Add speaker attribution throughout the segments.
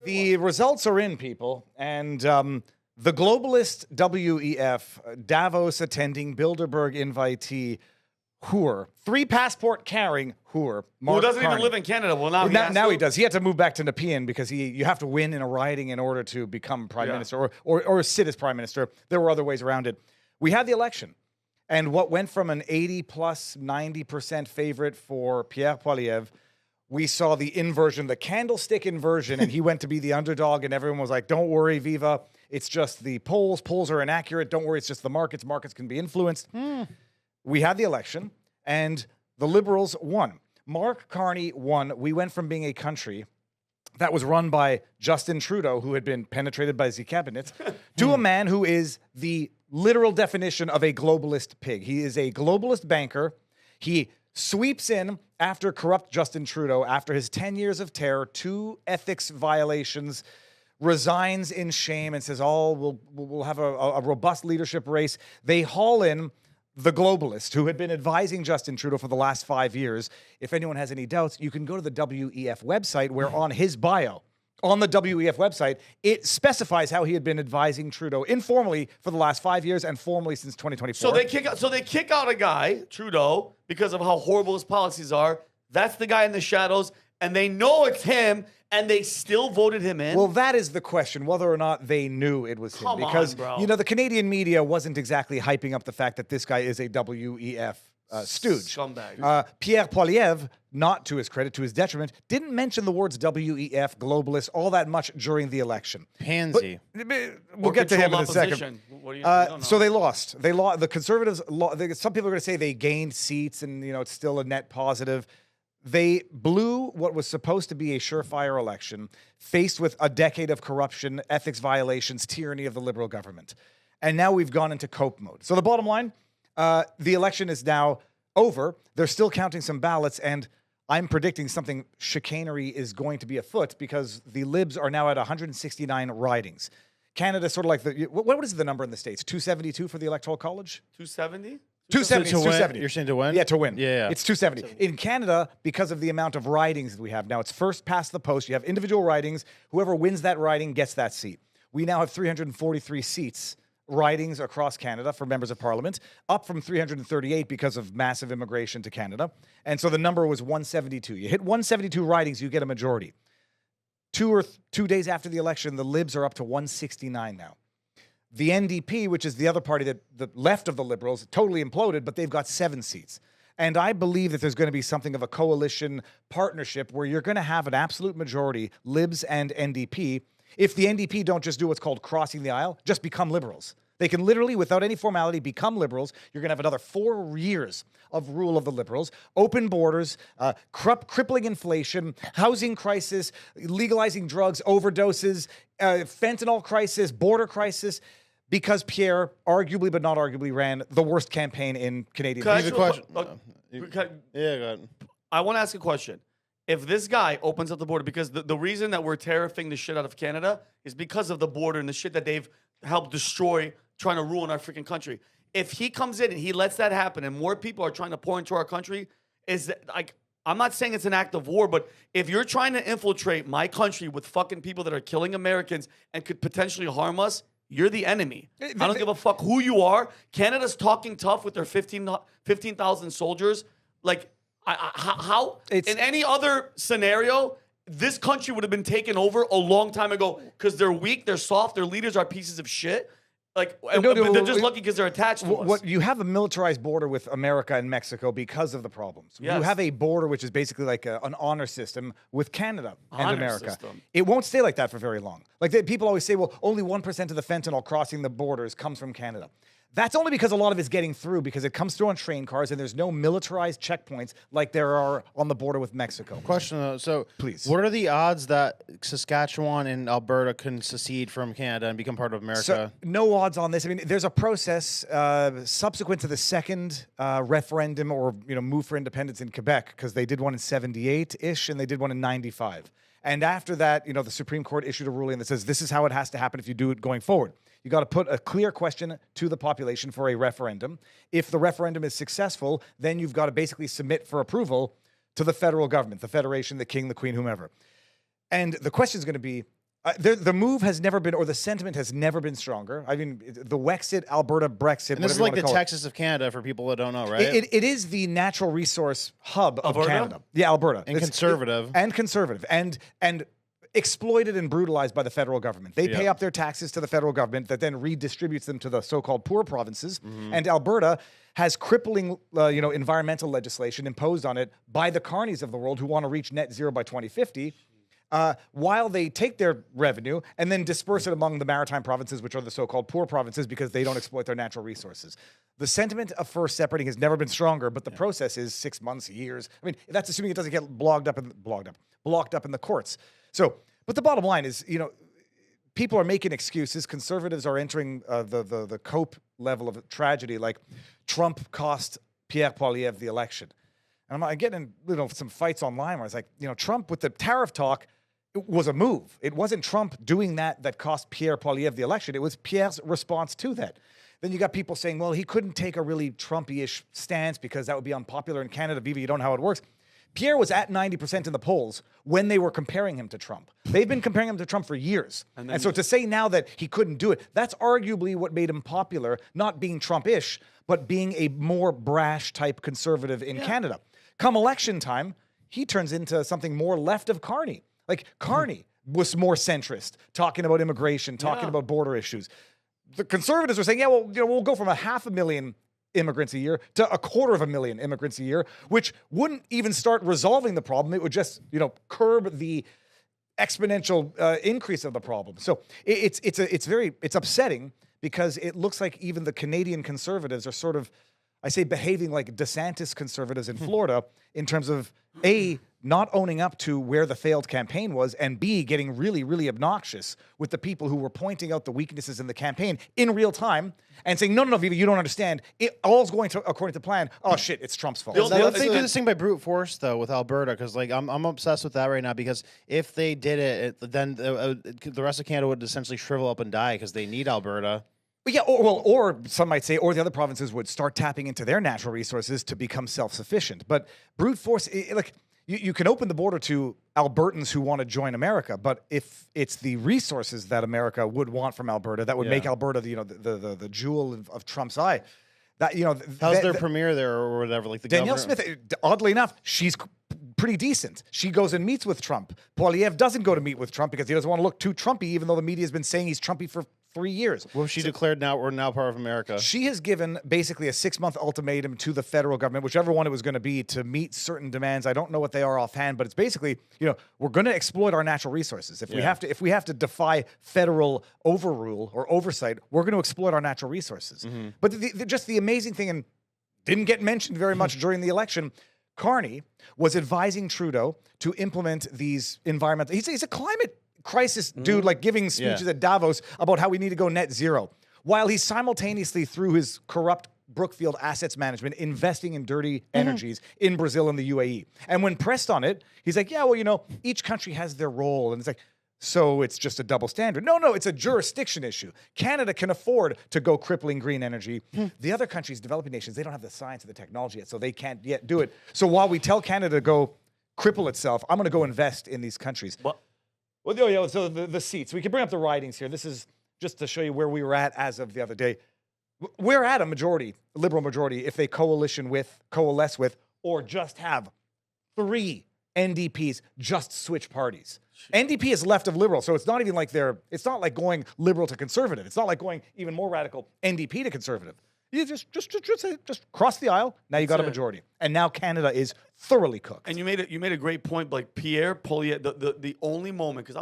Speaker 1: The results are in, people, and the globalist WEF, Davos attending, Bilderberg invitee, Hoor, 3 passport carrying Hoor, Mark
Speaker 2: Who doesn't
Speaker 1: Carney.
Speaker 2: even live in Canada. Well,
Speaker 1: now he does. He had to move back to Nepean because you have to win in a riding in order to become prime minister or sit as prime minister. There were other ways around it. We had the election, and what went from an 80 plus 90% favorite for Pierre Poilievre, we saw the inversion, the candlestick inversion, and he went to be the underdog, and everyone was like, don't worry, Viva. It's just the polls. Polls are inaccurate. Don't worry, it's just the markets. Markets can be influenced. We had the election, and the Liberals won. Mark Carney won. We went from being a country that was run by Justin Trudeau, who had been penetrated by the cabinet, to a man who is the literal definition of a globalist pig. He is a globalist banker. He sweeps in after corrupt Justin Trudeau, after his 10 years of terror, 2 ethics violations, resigns in shame and says, we'll have a robust leadership race. They haul in the globalist who had been advising Justin Trudeau for the last 5 years. If anyone has any doubts, you can go to the WEF website where on his bio, on the WEF website, it specifies how he had been advising Trudeau informally for the last 5 years and formally since 2024.
Speaker 2: So they kick out a guy, Trudeau, because of how horrible his policies are. That's the guy in the shadows, and they know it's him, and they still voted him in?
Speaker 1: Well, that is the question, whether or not they knew it was him. Because,
Speaker 2: bro.
Speaker 1: You know, the Canadian media wasn't exactly hyping up the fact that this guy is a WEF stooge.
Speaker 2: Scumbag.
Speaker 1: Pierre Poilievre, not to his credit, to his detriment, didn't mention the words WEF, globalist, all that much during the election.
Speaker 3: Pansy.
Speaker 1: We'll get to him in a second.
Speaker 2: What do you know?
Speaker 1: So they lost. They lost. The Conservatives, some people are going to say they gained seats and, you know, it's still a net positive. They blew what was supposed to be a surefire election, faced with a decade of corruption, ethics violations, tyranny of the Liberal government. And now we've gone into cope mode. So the bottom line, the election is now over. They're still counting some ballots, and I'm predicting something chicanery is going to be afoot because the Libs are now at 169 ridings. Canada sort of like what is the number in the States? 272 for the Electoral College?
Speaker 2: 270?
Speaker 1: 270. 270.
Speaker 3: You're saying to win?
Speaker 1: Yeah, to win.
Speaker 3: Yeah.
Speaker 1: It's 270. In Canada, because of the amount of ridings that we have now, it's first past the post. You have individual ridings. Whoever wins that riding gets that seat. We now have 343 seats, ridings across Canada for members of parliament, up from 338 because of massive immigration to Canada. And so the number was 172. You hit 172 ridings, you get a majority. 2 days after the election, the Libs are up to 169 now. The NDP, which is the other party that the left of the Liberals, totally imploded, but they've got 7 seats. And I believe that there's going to be something of a coalition partnership where you're going to have an absolute majority, Libs and NDP. If the NDP don't just do what's called crossing the aisle, just become Liberals. They can literally, without any formality, become Liberals. You're going to have another 4 years of rule of the Liberals, open borders, crippling inflation, housing crisis, legalizing drugs, overdoses, fentanyl crisis, border crisis, because Pierre, arguably but not arguably, ran the worst campaign in Canadian history.
Speaker 3: Question.
Speaker 2: Yeah,
Speaker 3: go ahead.
Speaker 2: I want to ask a question. If this guy opens up the border, because the reason that we're tariffing the shit out of Canada is because of the border and the shit that they've helped destroy, trying to ruin our freaking country. If he comes in and he lets that happen and more people are trying to pour into our country, is that, like, I'm not saying it's an act of war, but if you're trying to infiltrate my country with fucking people that are killing Americans and could potentially harm us, you're the enemy. I don't give a fuck who you are. Canada's talking tough with their 15,000 soldiers. Like, how? In any other scenario, this country would have been taken over a long time ago because they're weak, they're soft, their leaders are pieces of shit. Like, but they're just lucky because they're attached to us.
Speaker 1: You have a militarized border with America and Mexico because of the problems.
Speaker 2: Yes.
Speaker 1: You have a border which is basically like an honor system with Canada and
Speaker 2: Honor
Speaker 1: America.
Speaker 2: system.
Speaker 1: It won't stay like that for very long. Like people always say, well, only 1% of the fentanyl crossing the borders comes from Canada. That's only because a lot of it's getting through because it comes through on train cars and there's no militarized checkpoints like there are on the border with Mexico.
Speaker 3: Question though, so
Speaker 1: please,
Speaker 3: what are the odds that Saskatchewan and Alberta can secede from Canada and become part of America?
Speaker 1: So, no odds on this. I mean, there's a process subsequent to the second referendum or move for independence in Quebec because they did one in 78-ish and they did one in 95. And after that, the Supreme Court issued a ruling that says this is how it has to happen if you do it going forward. You got to put a clear question to the population for a referendum. If the referendum is successful, then you've got to basically submit for approval to the federal government, the Federation, the King, the Queen, whomever. And the question is going to be, The move has never been, or the sentiment has never been stronger. I mean, the Wexit, Alberta, Brexit.
Speaker 3: And this is like the Texas of Canada for people that don't know, right?
Speaker 1: It is the natural resource hub of Canada. Yeah, Alberta.
Speaker 3: And conservative.
Speaker 1: And exploited and brutalized by the federal government. They pay up their taxes to the federal government that then redistributes them to the so-called poor provinces. And Alberta has crippling, environmental legislation imposed on it by the carnies of the world who want to reach net zero by 2050. While they take their revenue and then disperse it among the maritime provinces, which are the so-called poor provinces, because they don't exploit their natural resources. The sentiment of first separating has never been stronger, but the process is 6 months, years. I mean, that's assuming it doesn't get blocked up in the courts. So, but the bottom line is, people are making excuses. Conservatives are entering the cope level of tragedy, like Trump cost Pierre Poilievre the election. And I'm getting some fights online where it's like, Trump with the tariff talk, it was a move. It wasn't Trump doing that cost Pierre Poilievre the election. It was Pierre's response to that. Then you got people saying, well, he couldn't take a really Trumpy-ish stance because that would be unpopular in Canada. Viva, you don't know how it works. Pierre was at 90% in the polls when they were comparing him to Trump. They've been comparing him to Trump for years. And so to say now that he couldn't do it, that's arguably what made him popular, not being Trump-ish, but being a more brash type conservative in Canada. Come election time, he turns into something more left of Carney. Like Carney was more centrist, talking about immigration, talking about border issues. The conservatives were saying, we'll go from 500,000 immigrants a year to 250,000 immigrants a year, which wouldn't even start resolving the problem. It would just, curb the exponential increase of the problem. So it's upsetting because it looks like even the Canadian conservatives are sort of, I say, behaving like DeSantis conservatives in Florida in terms of A, not owning up to where the failed campaign was, and B, getting really, really obnoxious with the people who were pointing out the weaknesses in the campaign in real time and saying, no, Viva, you don't understand. All's going to according to plan. Oh, shit, it's Trump's fault.
Speaker 3: They do this thing by brute force, though, with Alberta, because I'm obsessed with that right now, because if they did it, then the rest of Canada would essentially shrivel up and die because they need Alberta.
Speaker 1: Yeah, or some might say, or the other provinces would start tapping into their natural resources to become self-sufficient. But brute force, you can open the border to Albertans who want to join America, but if it's the resources that America would want from Alberta, that would make Alberta, the jewel of Trump's eye. That
Speaker 3: how's their premier there or whatever? Like the
Speaker 1: Danielle
Speaker 3: governor?
Speaker 1: Smith, oddly enough, she's pretty decent. She goes and meets with Trump. Poilievre doesn't go to meet with Trump because he doesn't want to look too Trumpy, even though the media has been saying he's Trumpy for 3 years.
Speaker 3: Well, she declared we're now part of America.
Speaker 1: She has given basically a 6-month ultimatum to the federal government, whichever one it was going to be, to meet certain demands. I don't know what they are offhand, but it's basically, we're going to exploit our natural resources. If we have to defy federal overrule or oversight, we're going to exploit our natural resources. But just the amazing thing, and didn't get mentioned very much during the election, Carney was advising Trudeau to implement these environmental. He's a climate crisis dude, like giving speeches at Davos about how we need to go net zero, while he's simultaneously, through his corrupt Brookfield Assets Management, investing in dirty energies in Brazil and the UAE. And when pressed on it, he's like, each country has their role. And it's like, so it's just a double standard. No, it's a jurisdiction issue. Canada can afford to go crippling green energy. The other countries, developing nations, they don't have the science or the technology yet, so they can't yet do it. So while we tell Canada to go cripple itself, I'm going to go invest in these countries. So the seats. We can bring up the ridings here. This is just to show you where we were at as of the other day. We're at a majority, liberal majority, if they coalesce with, or just have 3 NDPs just switch parties. NDP is left of liberal, so it's not even like it's not like going liberal to conservative. It's not like going even more radical NDP to conservative. You just cross the aisle. Now you got a majority, and now Canada is thoroughly cooked.
Speaker 2: And you made a great point, like Pierre Poilievre. The only moment, because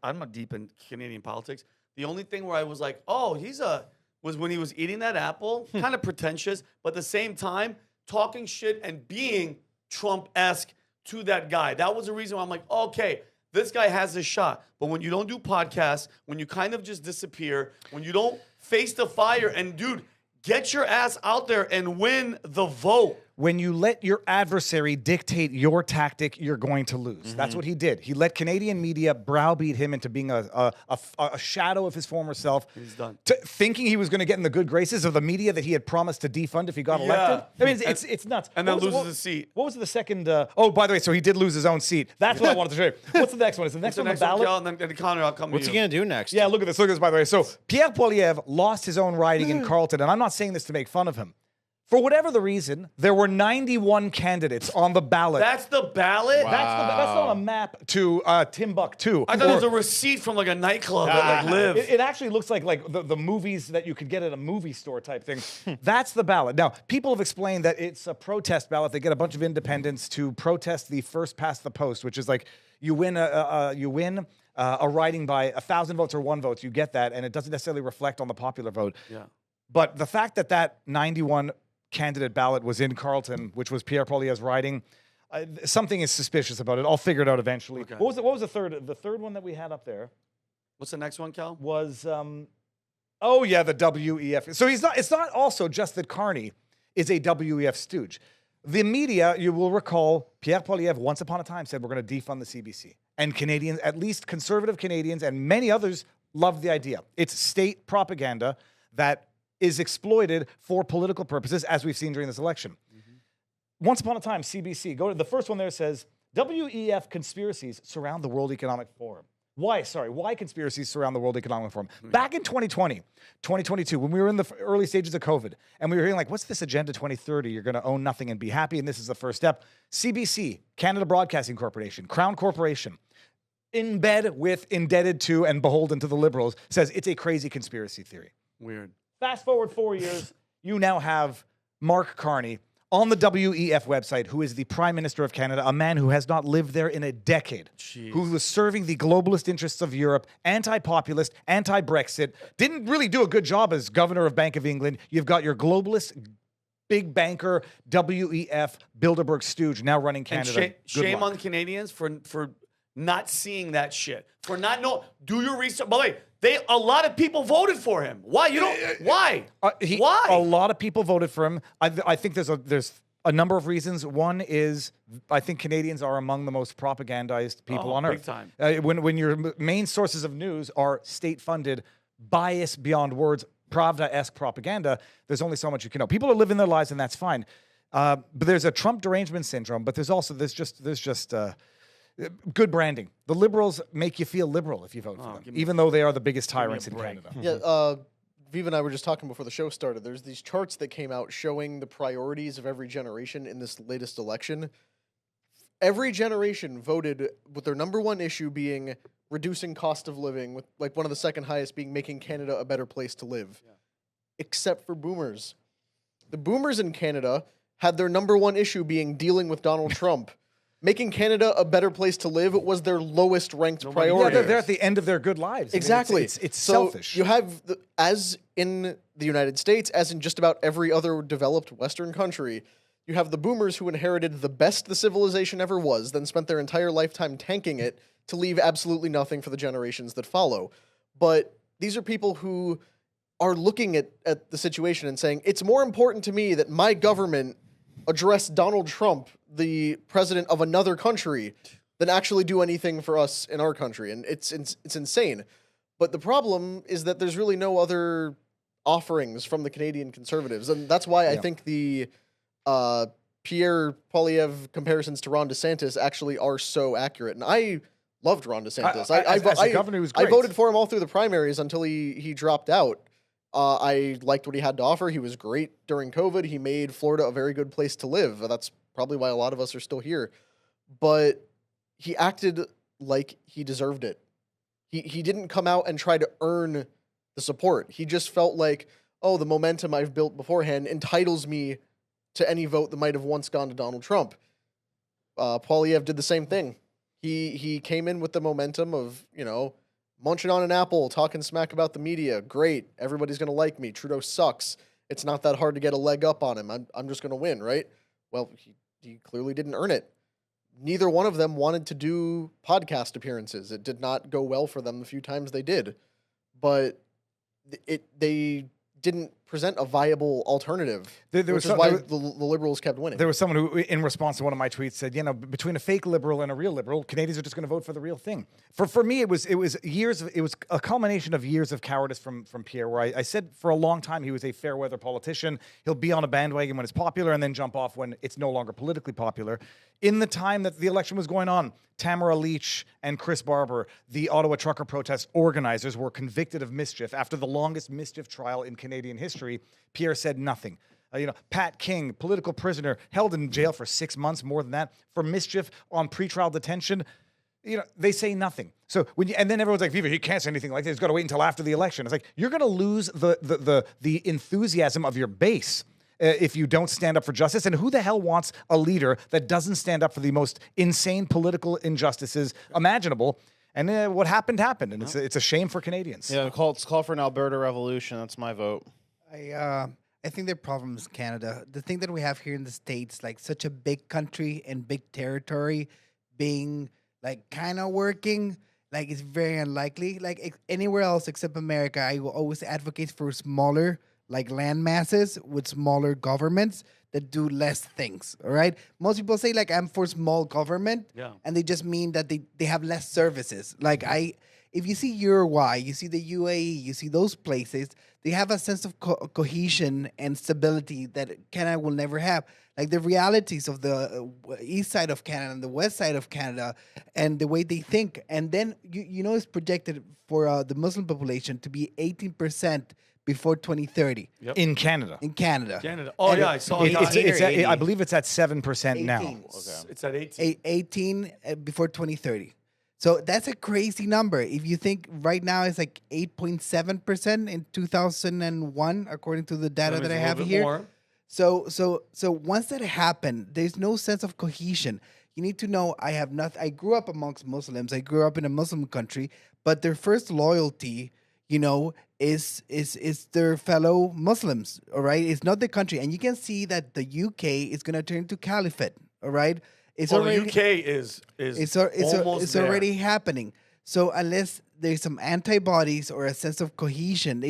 Speaker 2: I'm not deep in Canadian politics. The only thing where I was like, was when he was eating that apple, kind of pretentious, but at the same time talking shit and being Trump-esque to that guy. That was the reason why I'm like, okay, this guy has a shot. But when you don't do podcasts, when you kind of just disappear, when you don't face the fire, and dude, get your ass out there and win the vote.
Speaker 1: when you let your adversary dictate your tactic, you're going to lose. That's what he did. He let Canadian media browbeat him into being a shadow of his former self.
Speaker 2: He's done.
Speaker 1: Thinking he was going to get in the good graces of the media that he had promised to defund if he got elected. I mean, it's nuts.
Speaker 2: And then loses his seat.
Speaker 1: What was the second? Oh, by the way, so he did lose his own seat. That's what I wanted to show you. What's the next one? Is the next one the ballot?
Speaker 2: And then Connor, I'll come
Speaker 3: What's
Speaker 2: to
Speaker 3: he
Speaker 2: you.
Speaker 3: gonna do next?
Speaker 1: Yeah, look at this. Look at this, by the way. So Pierre Poilievre lost his own riding in Carleton, and I'm not saying this to make fun of him. For whatever the reason, there were 91 candidates on the ballot.
Speaker 2: That's the ballot?
Speaker 3: Wow.
Speaker 1: That's not a map to Timbuktu.
Speaker 2: I thought it was a receipt from like a nightclub that like Live.
Speaker 1: It actually looks like the movies that you could get at a movie store type thing. That's the ballot. Now, people have explained that it's a protest ballot. They get a bunch of independents to protest the first past the post, which is like you win a riding by 1,000 votes or 1 vote. You get that, and it doesn't necessarily reflect on the popular vote.
Speaker 2: Yeah.
Speaker 1: But the fact that 91 candidate ballot was in Carleton, which was Pierre Poilievre's riding, something is suspicious about it. I'll figure it out eventually.
Speaker 2: Okay.
Speaker 1: What was the third? The third one that we had up there
Speaker 2: What's the next one, Cal?
Speaker 1: was the WEF. So it's not also just that Carney is a WEF stooge. The media, you will recall, Pierre Poilievre once upon a time said we're going to defund the CBC. And Canadians, at least conservative Canadians and many others, loved the idea. It's state propaganda that is exploited for political purposes, as we've seen during this election. Once upon a time, CBC, go to the first one there says, WEF conspiracies surround the World Economic Forum. Why conspiracies surround the World Economic Forum? Back in 2020, 2022, when we were in the early stages of COVID, and we were hearing like, what's this Agenda 2030? You're going to own nothing and be happy, and this is the first step. CBC, Canada Broadcasting Corporation, Crown Corporation, in bed with, indebted to, and beholden to the Liberals, says it's a crazy conspiracy theory.
Speaker 2: Weird.
Speaker 1: Fast forward 4 years, you now have Mark Carney on the WEF website, who is the Prime Minister of Canada, a man who has not lived there in a decade, who was serving the globalist interests of Europe, anti-populist, anti-Brexit, didn't really do a good job as Governor of Bank of England. You've got your globalist, big banker, WEF, Bilderberg stooge now running Canada.
Speaker 2: And shame on Canadians for not seeing that shit. For not know. Do your research. By the way, a lot of people voted for him. Why? You don't. Why? Why?
Speaker 1: A lot of people voted for him. I think there's a number of reasons. One is I think Canadians are among the most propagandized people on
Speaker 2: big
Speaker 1: earth.
Speaker 2: Time.
Speaker 1: When your main sources of news are state-funded, bias beyond words, Pravda-esque propaganda, there's only so much you can know. People are living their lives, and that's fine. But there's a Trump derangement syndrome. But there's just good branding. The Liberals make you feel liberal if you vote for them, even though they are the biggest tyrants in Canada.
Speaker 4: Yeah, Viva and I were just talking before the show started. There's these charts that came out showing the priorities of every generation in this latest election. Every generation voted with their number one issue being reducing cost of living, with like one of the second highest being making Canada a better place to live, except for boomers. The boomers in Canada had their number one issue being dealing with Donald Trump. Making Canada a better place to live was their lowest ranked priority.
Speaker 1: Yeah, they're at the end of their good lives.
Speaker 4: Exactly.
Speaker 1: I mean, it's
Speaker 4: so
Speaker 1: selfish.
Speaker 4: You have, as in the United States, as in just about every other developed Western country, you have the boomers who inherited the best the civilization ever was, then spent their entire lifetime tanking it to leave absolutely nothing for the generations that follow. But these are people who are looking at the situation and saying, it's more important to me that my government address Donald Trump, the president of another country, than actually do anything for us in our country. And it's insane. But the problem is that there's really no other offerings from the Canadian Conservatives. And that's why I think the Pierre Poilievre comparisons to Ron DeSantis actually are so accurate. And I loved Ron DeSantis.
Speaker 1: As a governor, he was great.
Speaker 4: I voted for him all through the primaries until he dropped out. I liked what he had to offer. He was great during COVID. He made Florida a very good place to live. That's probably why a lot of us are still here. But he acted like he deserved it. He didn't come out and try to earn the support. He just felt like, oh, the momentum I've built beforehand entitles me to any vote that might have once gone to Donald Trump. Poilievre did the same thing. He came in with the momentum of, munching on an apple, talking smack about the media. Great. Everybody's going to like me. Trudeau sucks. It's not that hard to get a leg up on him. I'm just going to win, right? Well, he clearly didn't earn it. Neither one of them wanted to do podcast appearances. It did not go well for them the few times they did. But they didn't present a viable alternative,
Speaker 1: There
Speaker 4: which
Speaker 1: was
Speaker 4: is
Speaker 1: some-
Speaker 4: why
Speaker 1: there
Speaker 4: the liberals kept winning.
Speaker 1: There was someone who, in response to one of my tweets, said, you know, between a fake liberal and a real liberal, Canadians are just going to vote for the real thing. For me, it was a culmination of years of cowardice from Pierre, where I said for a long time he was a fair weather politician. He'll be on a bandwagon when it's popular and then jump off when it's no longer politically popular. In the time that the election was going on, Tamara Leach and Chris Barber, the Ottawa trucker protest organizers, were convicted of mischief. After the longest mischief trial in Canadian history, Pierre said nothing. Pat King, political prisoner, held in jail for 6 months, more than that, for mischief on pretrial detention. They say nothing. So and then everyone's like, Viva, he can't say anything like this. He's got to wait until after the election. It's like, you're going to lose the enthusiasm of your base if you don't stand up for justice. And who the hell wants a leader that doesn't stand up for the most insane political injustices imaginable? And what happened, and it's a shame for Canadians.
Speaker 3: Yeah, call for an Alberta revolution. That's my vote.
Speaker 5: I think the problem is Canada. The thing that we have here in the States, like such a big country and big territory, being like kind of working, like it's very unlikely. Like anywhere else except America, I will always advocate for smaller like land masses with smaller governments that do less things. All right. Most people say like I'm for small government, and they just mean that they have less services. Like if you see Uruguay, you see the UAE, you see those places, they have a sense of cohesion and stability that Canada will never have. Like the realities of the east side of Canada and the west side of Canada and the way they think. And then, it's projected for the Muslim population to be 18% before 2030.
Speaker 2: Yep.
Speaker 1: In Canada.
Speaker 2: Canada. Oh, and I saw that.
Speaker 1: I believe it's at 7% now.
Speaker 2: Okay. It's at 18.
Speaker 5: 18 before 2030. So that's a crazy number. If you think right now it's like 8.7% in 2001, according to the data that I have here.
Speaker 2: More.
Speaker 5: So once that happened, there's no sense of cohesion. You need to know I grew up amongst Muslims. I grew up in a Muslim country, but their first loyalty, is their fellow Muslims, all right? It's not the country. And you can see that the UK is going to turn to caliphate, all right?
Speaker 2: The UK is almost there.
Speaker 5: Already happening. So unless there's some antibodies or a sense of cohesion,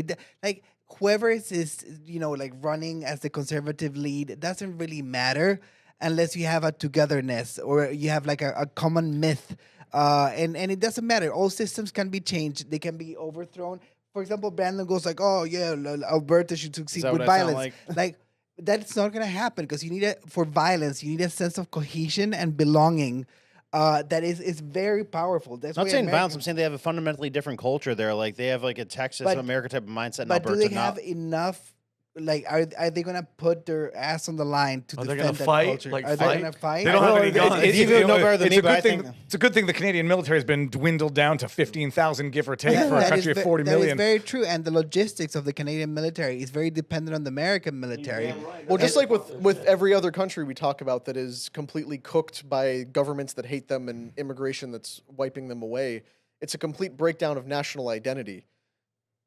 Speaker 5: like whoever is like running as the conservative lead, it doesn't really matter unless you have a togetherness or you have like a common myth. And it doesn't matter. All systems can be changed. They can be overthrown. For example, Brandon goes like, "Oh yeah, Alberta should succeed with violence." Like that's not gonna happen because for violence, you need a sense of cohesion and belonging. That is very powerful. That's
Speaker 3: I'm not saying
Speaker 5: America,
Speaker 3: violence. I'm saying they have a fundamentally different culture there. Like they have like a Texas America type of mindset. In
Speaker 5: but
Speaker 3: Alberta,
Speaker 5: do they have enough? Like, are they gonna put their ass on the line to defend that culture?
Speaker 2: Like
Speaker 5: are they gonna fight?
Speaker 2: They don't have any guns.
Speaker 1: It's a good thing the Canadian military has been dwindled down to 15,000, give or take, for a country of 40 million.
Speaker 5: That is very true, and the logistics of the Canadian military is very dependent on the American military.
Speaker 4: Well, just like with every other country we talk about that is completely cooked by governments that hate them and immigration that's wiping them away, it's a complete breakdown of national identity.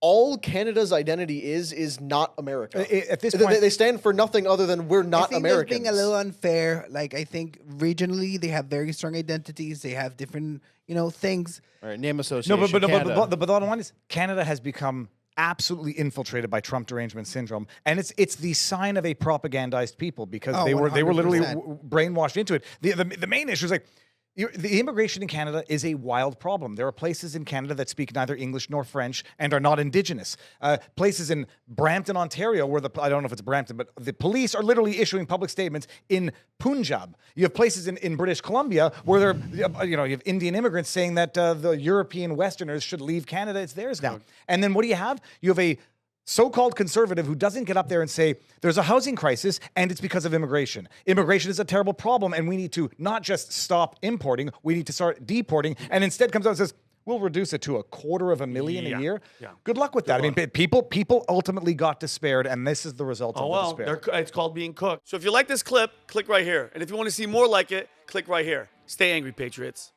Speaker 4: All Canada's identity is not America.
Speaker 1: At this point,
Speaker 4: they stand for nothing other than we're not
Speaker 5: I think
Speaker 4: Americans.
Speaker 5: Being a little unfair. Like I think regionally they have very strong identities. They have different, things.
Speaker 3: All right, name association.
Speaker 1: but
Speaker 3: Canada.
Speaker 1: the bottom line is Canada has become absolutely infiltrated by Trump derangement syndrome, and it's the sign of a propagandized people because they were literally
Speaker 5: 100%.
Speaker 1: brainwashed into it. The main issue is like. The immigration in Canada is a wild problem. There are places in Canada that speak neither English nor French and are not Indigenous. Places in Brampton, Ontario, where I don't know if it's Brampton, but the police are literally issuing public statements in Punjab. You have places in British Columbia where you have Indian immigrants saying that the European Westerners should leave Canada. It's theirs now. And then what do you have? You have a so-called conservative who doesn't get up there and say there's a housing crisis and it's because of immigration. Immigration is a terrible problem and we need to not just stop importing, we need to start deporting, and instead comes out and says, we'll reduce it to 250,000 a year. Yeah. Good luck with that. I mean, people ultimately got despaired, and this is the result of the despair.
Speaker 2: It's called being cooked. So if you like this clip, click right here. And if you want to see more like it, click right here. Stay angry, Patriots.